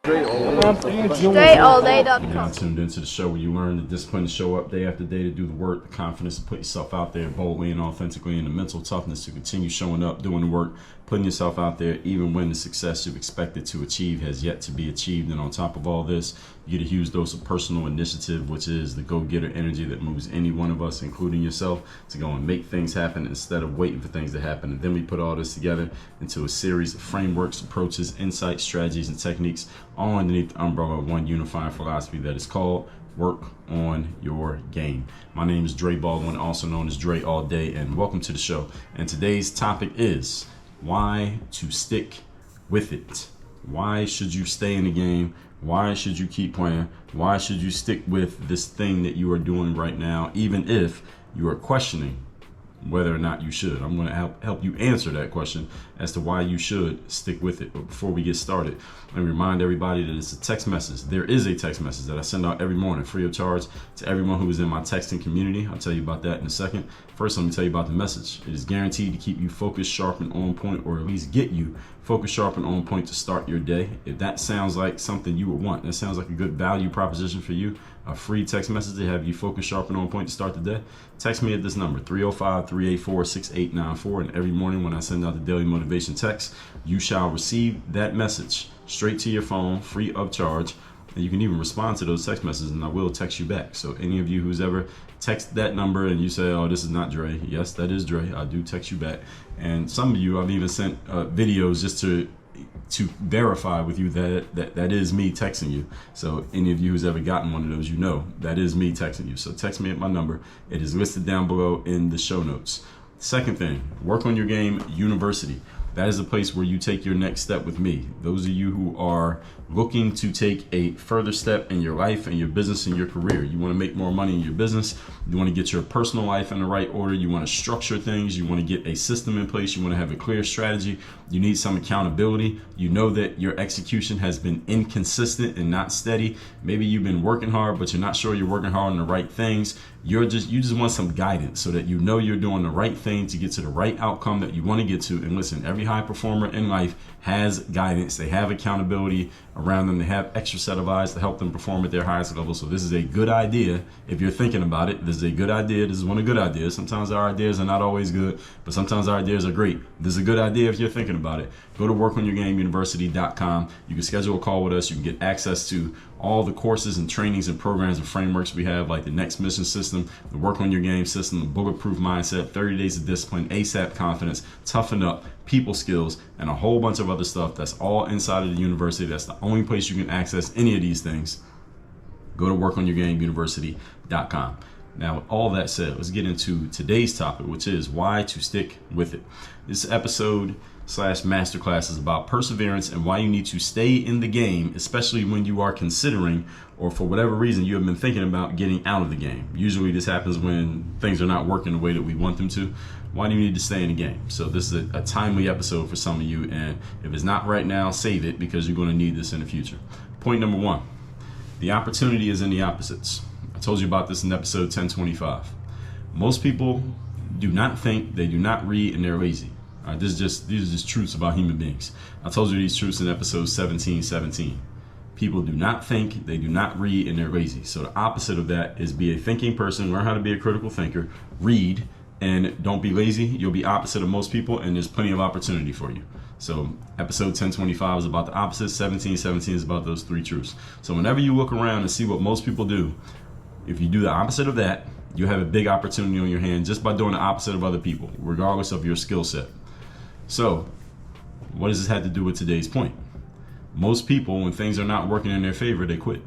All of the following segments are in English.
StraighTAllDay.com. Now tuned into the show where you learn the discipline to show up day after day, to do the work, the confidence to put yourself out there boldly and authentically, and the mental toughness to continue showing up, doing the work, putting yourself out there even when the success you've expected to achieve has yet to be achieved. And on top of all this, you get a huge dose of personal initiative, which is the go-getter energy that moves any one of us, including yourself, to go and make things happen instead of waiting for things to happen. And then we put all this together into a series of frameworks, approaches, insights, strategies, and techniques, all underneath the umbrella of one unifying philosophy that is called Work on Your Game. My name is Baldwin, also known as Dre All Day, and welcome to the show. And today's topic is why to stick with it. Why should you stay in the game? Why should you keep playing? Why should you stick with this thing that you are doing right now, even if you are questioning whether or not you should? I'm going to help you answer that question as to why you should stick with it. But before we get started, let me remind everybody that it's a text message. There is a text message that I send out every morning, free of charge, to everyone who is in my texting community. I'll tell you about that in a second. First, let me tell you about the message. It is guaranteed to keep you focused, sharp, and on point, or at least get you focused, sharp, and on point to start your day. If that sounds like something you would want, that sounds like a good value proposition for you, a free text message to have you focused, sharp, and on point to start the day, text me at this number, 305-384-6894. And every morning when I send out the daily motivation text, you shall receive that message straight to your phone, free of charge. And you can even respond to those text messages, and I will text you back. So any of you who's ever text that number and you say, oh, this is not Dre. Yes, that is Dre. I do text you back. And some of you, I've even sent videos just to verify with you that is me texting you. So any of you who's ever gotten one of those, you know that is me texting you. So text me at my number. It is listed down below in the show notes. Second thing, Work on Your Game University. That is the place where you take your next step with me. Those of you who are looking to take a further step in your life and your business and your career. You want to make more money in your business. You want to get your personal life in the right order. You want to structure things. You want to get a system in place. You want to have a clear strategy. You need some accountability. You know that your execution has been inconsistent and not steady. Maybe you've been working hard, but you're not sure you're working hard on the right things. You just want some guidance so that you know you're doing the right thing to get to the right outcome that you want to get to. And listen, every high performer in life has guidance. They have accountability around them. They have extra set of eyes to help them perform at their highest level. So this is a good idea. If you're thinking about it, this is a good idea. This is one of the good ideas. Sometimes our ideas are not always good, but sometimes our ideas are great. This is a good idea if you're thinking about it. Go to workonyourgameuniversity.com. You can schedule a call with us. You can get access to all the courses and trainings and programs and frameworks we have, like the Next Mission System, the Work on Your Game System, the Bulletproof Mindset, 30 Days of Discipline, ASAP Confidence, Toughen Up, People Skills, and a whole bunch of other stuff. That's all inside of the university. That's the only place you can access any of these things. Go to workonyourgameuniversity.com. Now, with all that said, let's get into today's topic, which is why to stick with it. This episode / masterclass is about perseverance and why you need to stay in the game, especially when you are considering, or for whatever reason you have been thinking about getting out of the game. Usually this happens when things are not working the way that we want them to. Why do you need to stay in the game? So this is a timely episode for some of you, and if it's not right now, save it, because you're going to need this in the future. Point number one, the opportunity is in the opposites. I told you about this in episode 1025. Most people do not think, they do not read, and they're lazy. These are just truths about human beings. I told you these truths in episode 1717. People do not think, they do not read, and they're lazy. So the opposite of that is be a thinking person, learn how to be a critical thinker, read, and don't be lazy. You'll be opposite of most people, and there's plenty of opportunity for you. So episode 1025 is about the opposite. 1717 is about those three truths. So whenever you look around and see what most people do, if you do the opposite of that, you have a big opportunity on your hand just by doing the opposite of other people, regardless of your skill set. So what does this have to do with today's point? Most people, when things are not working in their favor, they quit,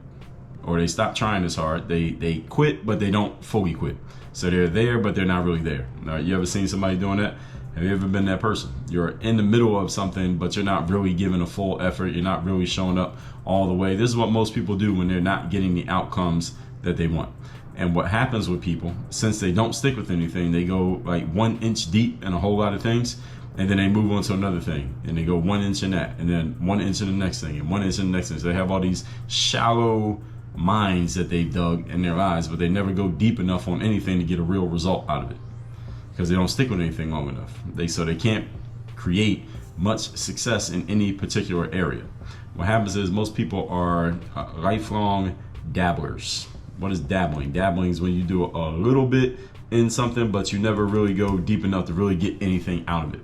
or they stop trying as hard. They quit, but they don't fully quit. So they're there, but they're not really there. You ever seen somebody doing that? Have you ever been that person? You're in the middle of something, but you're not really giving a full effort. You're not really showing up all the way. This is what most people do when they're not getting the outcomes that they want. And what happens with people, since they don't stick with anything, they go like 1 inch deep in a whole lot of things, and then they move on to another thing, and they go 1 inch in that, and then 1 inch in the next thing, and 1 inch in the next thing. So they have all these shallow mines that they've dug in their lives, but they never go deep enough on anything to get a real result out of it, because they don't stick with anything long enough. So they can't create much success in any particular area. What happens is most people are lifelong dabblers. What is dabbling? Dabbling is when you do a little bit in something, but you never really go deep enough to really get anything out of it.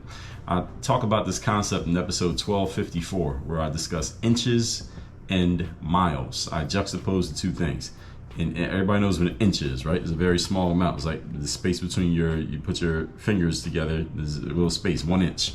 I talk about this concept in episode 1254, where I discuss inches and miles. I juxtapose the two things. And everybody knows what an inch is, right? It's a very small amount. It's like the space between you put your fingers together, there's a little space, 1 inch.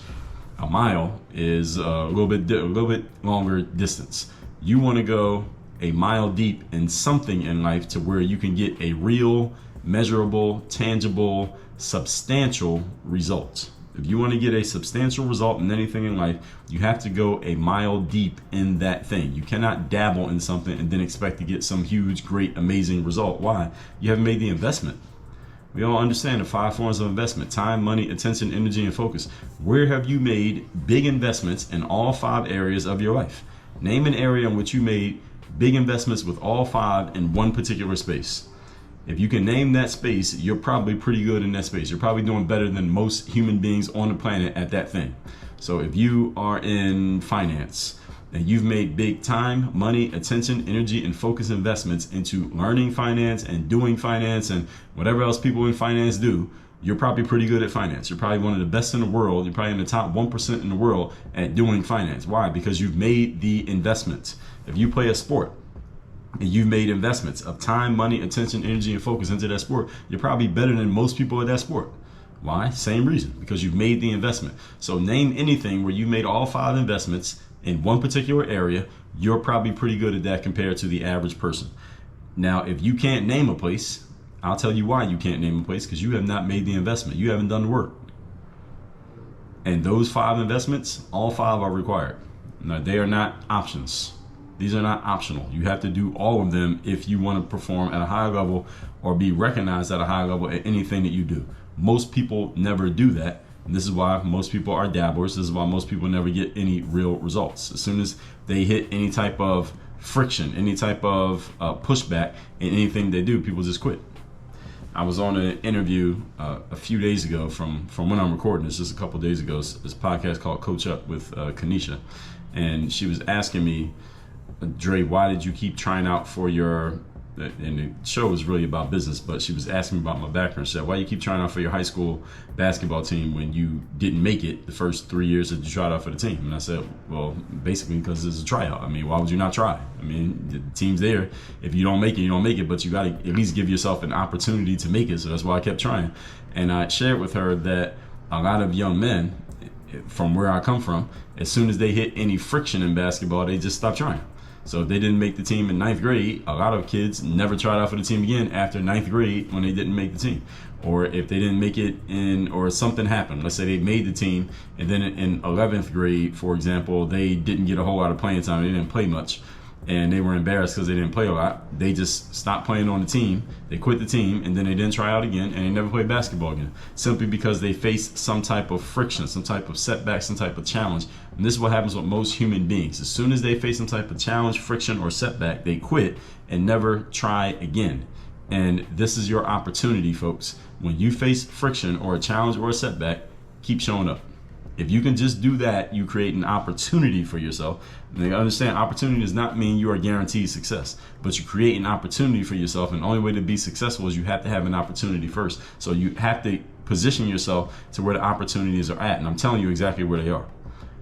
A mile is a little bit longer distance. You want to go a mile deep in something in life to where you can get a real, measurable, tangible, substantial result. If you want to get a substantial result in anything in life, you have to go a mile deep in that thing. You cannot dabble in something and then expect to get some huge, great, amazing result. Why? You haven't made the investment. We all understand the 5 forms of investment: time, money, attention, energy, and focus. Where have you made big investments in all 5 areas of your life? Name an area in which you made big investments with all 5 in one particular space. If you can name that space, you're probably pretty good in that space. You're probably doing better than most human beings on the planet at that thing. So if you are in finance and you've made big time, money, attention, energy, and focus investments into learning finance and doing finance and whatever else people in finance do, you're probably pretty good at finance. You're probably one of the best in the world. You're probably in the top 1% in the world at doing finance. Why? Because you've made the investments. If you play a sport, and you've made investments of time, money, attention, energy, and focus into that sport, you're probably better than most people at that sport. Why? Same reason, because you've made the investment. So name anything where you made all 5 investments in one particular area, you're probably pretty good at that compared to the average person. Now, if you can't name a place, I'll tell you why you can't name a place: because you have not made the investment. You haven't done the work. And those 5 investments, all 5 are required. Now, they are not options. These are not optional. You have to do all of them if you want to perform at a high level or be recognized at a high level at anything that you do. Most people never do that. And this is why most people are dabblers. This is why most people never get any real results. As soon as they hit any type of friction, any type of pushback in anything they do, people just quit. I was on an interview a few days ago from when I'm recording this, just a couple days ago. This podcast called Coach Up with Kanisha. And she was asking me, Dre, why did you keep trying out for your, and the show was really about business, but she was asking me about my background. She said, why do you keep trying out for your high school basketball team when you didn't make it the first 3 years that you tried out for the team? And I said, well, basically because it's a tryout. I mean, why would you not try? I mean, the team's there. If you don't make it, you don't make it, but you got to at least give yourself an opportunity to make it. So that's why I kept trying. And I shared with her that a lot of young men from where I come from, as soon as they hit any friction in basketball, they just stop trying. So if they didn't make the team in 9th grade, a lot of kids never tried out for the team again after 9th grade when they didn't make the team. Or if they didn't make it or something happened, let's say they made the team and then in 11th grade, for example, they didn't get a whole lot of playing time. They didn't play much and they were embarrassed because they didn't play a lot. They just stopped playing on the team. They quit the team and then they didn't try out again and they never played basketball again, simply because they faced some type of friction, some type of setback, some type of challenge. And this is what happens with most human beings. As soon as they face some type of challenge, friction, or setback, they quit and never try again. And this is your opportunity, folks. When you face friction or a challenge or a setback, keep showing up. If you can just do that, you create an opportunity for yourself. And you understand, opportunity does not mean you are guaranteed success, but you create an opportunity for yourself. And the only way to be successful is you have to have an opportunity first. So you have to position yourself to where the opportunities are at. And I'm telling you exactly where they are.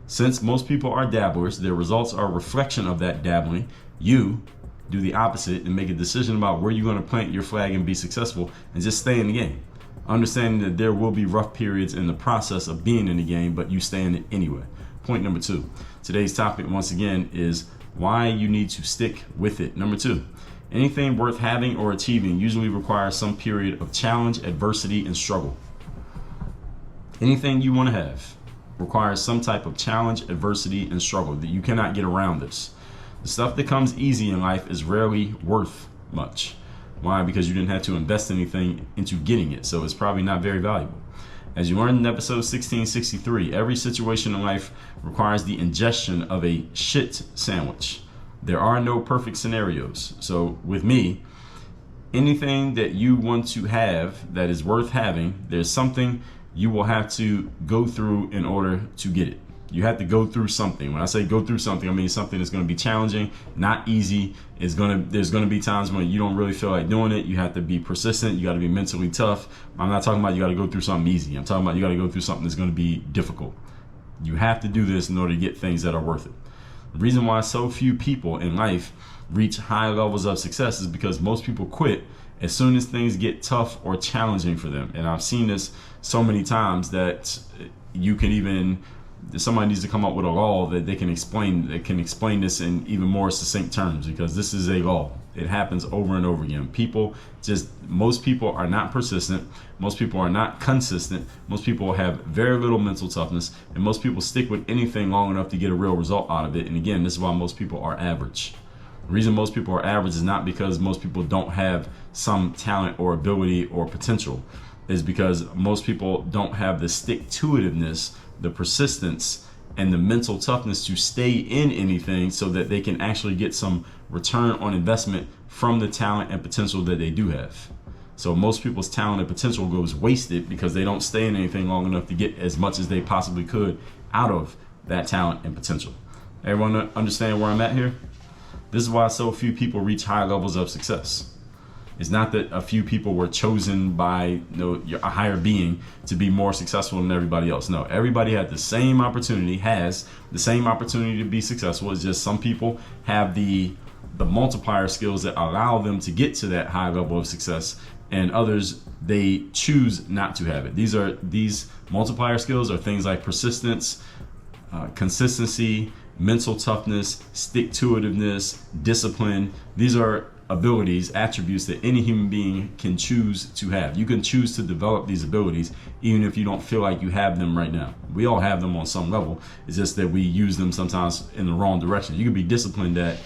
Since most people are dabblers, their results are a reflection of that dabbling. You do the opposite and make a decision about where you're going to plant your flag and be successful and just stay in the game. Understanding that there will be rough periods in the process of being in the game, but you stay in it anyway. Point number 2. Today's topic, once again, is why you need to stick with it. Number 2, anything worth having or achieving usually requires some period of challenge, adversity, and struggle. Anything you want to have requires some type of challenge, adversity, and struggle. That you cannot get around this. The stuff that comes easy in life is rarely worth much. Why? Because you didn't have to invest anything into getting it, so it's probably not very valuable. As you learned in episode 1663, every situation in life requires the ingestion of a shit sandwich. There are no perfect scenarios. So with me, anything that you want to have that is worth having, there's something you will have to go through in order to get it. You have to go through something. When I say go through something, I mean something that's going to be challenging, not easy. There's going to be times when you don't really feel like doing it. You have to be persistent. You got to be mentally tough. I'm not talking about you got to go through something easy. I'm talking about you got to go through something that's going to be difficult. You have to do this in order to get things that are worth it. The reason why so few people in life reach high levels of success is because most people quit as soon as things get tough or challenging for them. And I've seen this so many times that somebody needs to come up with a law that can explain this in even more succinct terms, because this is a law. It happens over and over again. Most people are not persistent. Most people are not consistent. Most people have very little mental toughness, and most people stick with anything long enough to get a real result out of it. And again, this is why most people are average. The reason most people are average is not because most people don't have some talent or ability or potential. Is because most people don't have the stick-to-itiveness, the persistence, and the mental toughness to stay in anything so that they can actually get some return on investment from the talent and potential that they do have. So most people's talent and potential goes wasted because they don't stay in anything long enough to get as much as they possibly could out of that talent and potential. Everyone understand where I'm at here? This is why so few people reach high levels of success. It's not that a few people were chosen by a higher being to be more successful than everybody else. No, everybody has the same opportunity to be successful. It's just some people have the multiplier skills that allow them to get to that high level of success, and others, they choose not to have it. These multiplier skills are things like persistence, consistency, mental toughness, stick-to-itiveness, discipline. These are abilities, attributes that any human being can choose to have. You can choose to develop these abilities even if you don't feel like you have them right now. We all have them on some level. It's just that we use them sometimes in the wrong direction. You can be disciplined at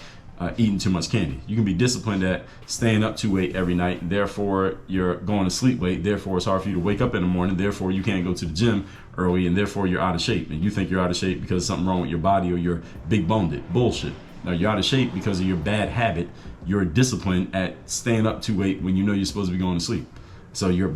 eating too much candy. You can be disciplined at staying up too late every night. Therefore, you're going to sleep late. Therefore, it's hard for you to wake up in the morning. Therefore, you can't go to the gym early, and therefore you're out of shape. And you think you're out of shape because there's something wrong with your body or you're big boned it. Bullshit. No, you're out of shape because of your bad habit. You're disciplined at staying up too late when you know you're supposed to be going to sleep. So your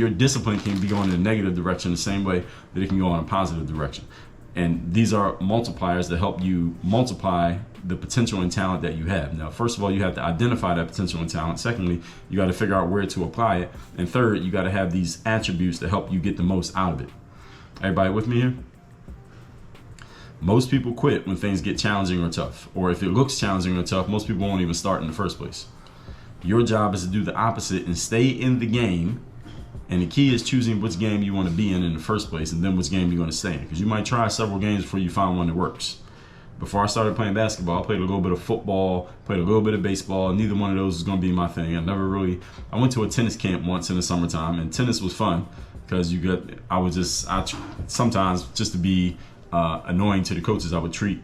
discipline can be going in a negative direction the same way that it can go in a positive direction. And these are multipliers that help you multiply the potential and talent that you have. Now, first of all, you have to identify that potential and talent. Secondly, you got to figure out where to apply it. And third, you got to have these attributes to help you get the most out of it. Everybody with me here? Most people quit when things get challenging or tough. Or if it looks challenging or tough, most people won't even start in the first place. Your job is to do the opposite and stay in the game. And the key is choosing which game you want to be in the first place, and then which game you're going to stay in. Because you might try several games before you find one that works. Before I started playing basketball, I played a little bit of football, played a little bit of baseball. Neither one of those was going to be my thing. I went to a tennis camp once in the summertime, and tennis was fun because sometimes just to be annoying to the coaches, I would treat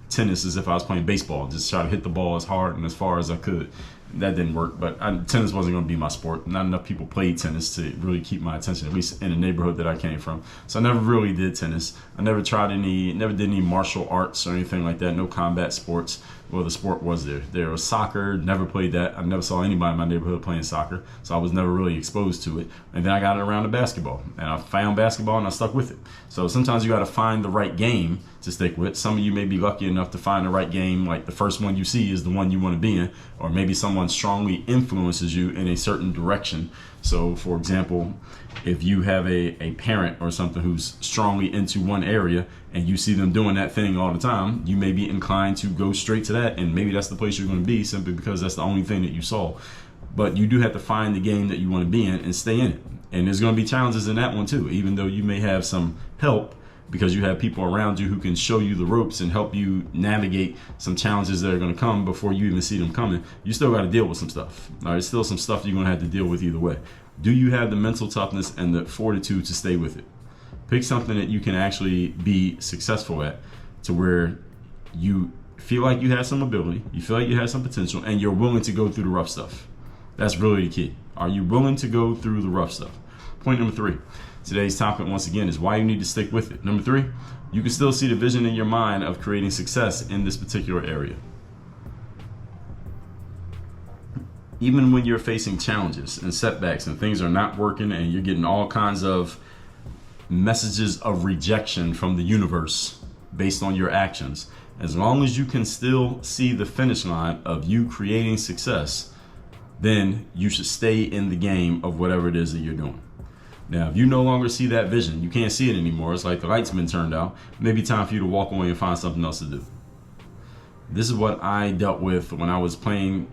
tennis as if I was playing baseball, just try to hit the ball as hard and as far as I could. That didn't work, but tennis wasn't going to be my sport. Not enough people played tennis to really keep my attention, at least in the neighborhood that I came from. So I never really did tennis. I never did any martial arts or anything like that, no combat sports. Well, the sport was there. There was soccer, never played that. I never saw anybody in my neighborhood playing soccer, so I was never really exposed to it. And then I got around to basketball, and I found basketball and I stuck with it. So sometimes you got to find the right game to stick with. Some of you may be lucky enough to find the right game, like the first one you see is the one you want to be in, or maybe someone strongly influences you in a certain direction. So for example, if you have a parent or something who's strongly into one area and you see them doing that thing all the time, you may be inclined to go straight to that, and maybe that's the place you're going to be simply because that's the only thing that you saw. But you do have to find the game that you want to be in and stay in it. And there's going to be challenges in that one too, even though you may have some help because you have people around you who can show you the ropes and help you navigate some challenges that are going to come before you even see them coming. You still got to deal with some stuff. All right, there's still some stuff you're going to have to deal with either way. Do you have the mental toughness and the fortitude to stay with it? Pick something that you can actually be successful at, to where you feel like you have some ability, you feel like you have some potential, and you're willing to go through the rough stuff. That's really the key. Are you willing to go through the rough stuff? Point number 3. Today's topic, once again, is why you need to stick with it. Number 3, you can still see the vision in your mind of creating success in this particular area. Even when you're facing challenges and setbacks and things are not working and you're getting all kinds of messages of rejection from the universe, based on your actions. As long as you can still see the finish line of you creating success, then you should stay in the game of whatever it is that you're doing. Now, if you no longer see that vision, you can't see it anymore, it's like the light's been turned out, maybe time for you to walk away and find something else to do. This is what I dealt with when I was playing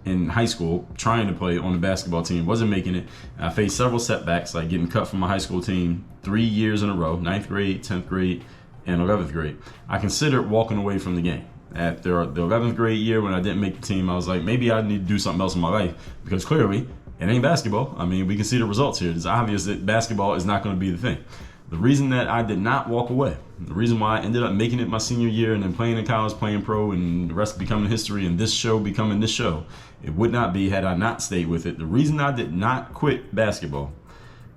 in high school, trying to play on the basketball team, wasn't making it. I faced several setbacks, like getting cut from my high school team 3 years in a row, 9th grade, 10th grade, and 11th grade. I considered walking away from the game. After the 11th grade year, when I didn't make the team, I was like, maybe I need to do something else in my life, because clearly it ain't basketball. I mean, we can see the results here. It's obvious that basketball is not going to be the thing. The reason that I did not walk away, the reason why I ended up making it my senior year and then playing in college, playing pro, and the rest becoming history, and this show becoming this show, it would not be had I not stayed with it. The reason I did not quit basketball,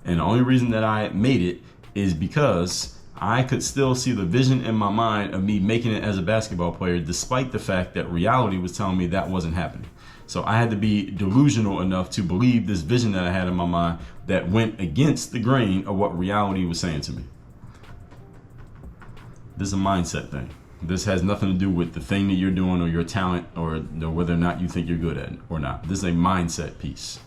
and the only reason that I made it, is because I could still see the vision in my mind of me making it as a basketball player, despite the fact that reality was telling me that wasn't happening. So I had to be delusional enough to believe this vision that I had in my mind that went against the grain of what reality was saying to me. This is a mindset thing. This has nothing to do with the thing that you're doing or your talent or whether or not you think you're good at it or not. This is a mindset piece.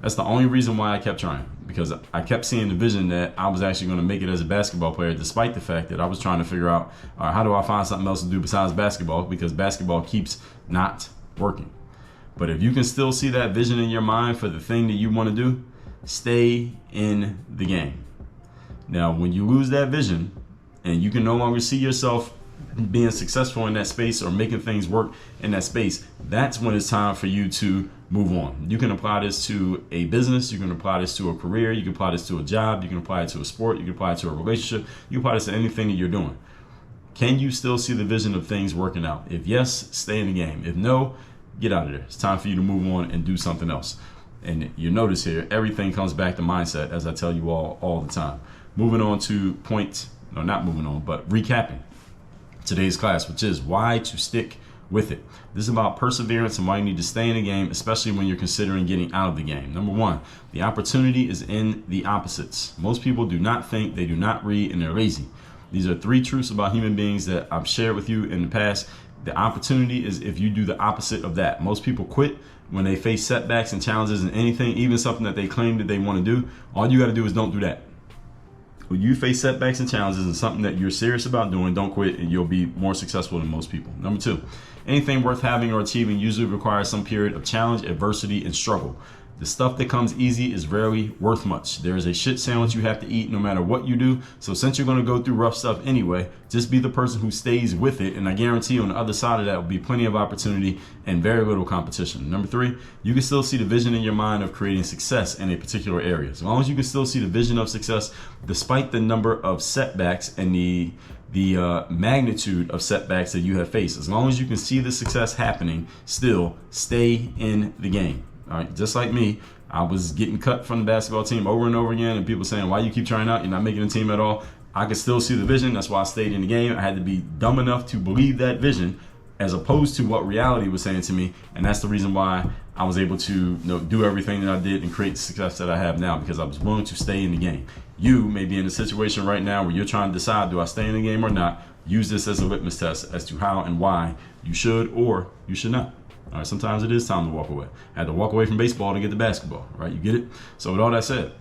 That's the only reason why I kept trying, because I kept seeing the vision that I was actually going to make it as a basketball player, despite the fact that I was trying to figure out, all right, how do I find something else to do besides basketball, because basketball keeps not working. But if you can still see that vision in your mind for the thing that you want to do, stay in the game. Now, when you lose that vision and you can no longer see yourself being successful in that space or making things work in that space, that's when it's time for you to move on. You can apply this to a business, you can apply this to a career, you can apply this to a job, you can apply it to a sport, you can apply it to a relationship, you can apply this to anything that you're doing. Can you still see the vision of things working out? If yes, stay in the game. If no, get out of there. It's time for you to move on and do something else. And you notice here, everything comes back to mindset, as I tell you all the time. Moving on to recapping today's class, which is why to stick with it. This is about perseverance and why you need to stay in the game, especially when you're considering getting out of the game. Number one, the opportunity is in the opposites. Most people do not think, they do not read, and they're lazy. These are 3 truths about human beings that I've shared with you in the past. The opportunity is if you do the opposite of that. Most people quit when they face setbacks and challenges in anything, even something that they claim that they want to do. All you got to do is don't do that. When you face setbacks and challenges and something that you're serious about doing, don't quit, and you'll be more successful than most people. Number 2, anything worth having or achieving usually requires some period of challenge, adversity, and struggle. The stuff that comes easy is rarely worth much. There is a shit sandwich you have to eat no matter what you do. So since you're going to go through rough stuff anyway, just be the person who stays with it. And I guarantee on the other side of that will be plenty of opportunity and very little competition. Number 3, you can still see the vision in your mind of creating success in a particular area. As long as you can still see the vision of success, despite the number of setbacks and the magnitude of setbacks that you have faced, as long as you can see the success happening, still stay in the game. All right, just like me, I was getting cut from the basketball team over and over again, and people saying, why you keep trying out? You're not making a team at all. I could still see the vision. That's why I stayed in the game. I had to be dumb enough to believe that vision as opposed to what reality was saying to me. And that's the reason why I was able to do everything that I did and create the success that I have now, because I was willing to stay in the game. You may be in a situation right now where you're trying to decide, do I stay in the game or not? Use this as a litmus test as to how and why you should or you should not. All right, sometimes it is time to walk away. I had to walk away from baseball to get to basketball, right? You get it? So with all that said,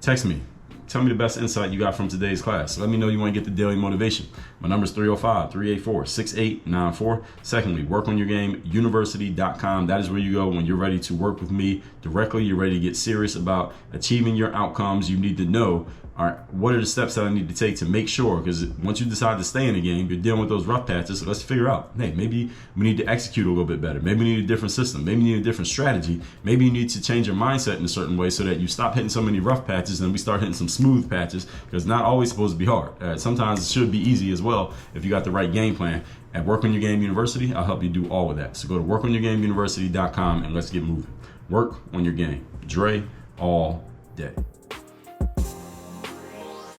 text me. Tell me the best insight you got from today's class. Let me know you want to get the daily motivation. My number is 305-384-6894. Secondly, workonyourgameuniversity.com. That is where you go when you're ready to work with me directly. You're ready to get serious about achieving your outcomes. You need to know, all right, what are the steps that I need to take to make sure, because once you decide to stay in the game, you're dealing with those rough patches. So let's figure out, hey, maybe we need to execute a little bit better. Maybe we need a different system. Maybe you need a different strategy. Maybe you need to change your mindset in a certain way so that you stop hitting so many rough patches and we start hitting some smooth patches, because it's not always supposed to be hard. Sometimes it should be easy as well if you got the right game plan. At Work on Your Game University, I'll help you do all of that. So go to workonyourgameuniversity.com and let's get moving. Work on your game. Dre all day.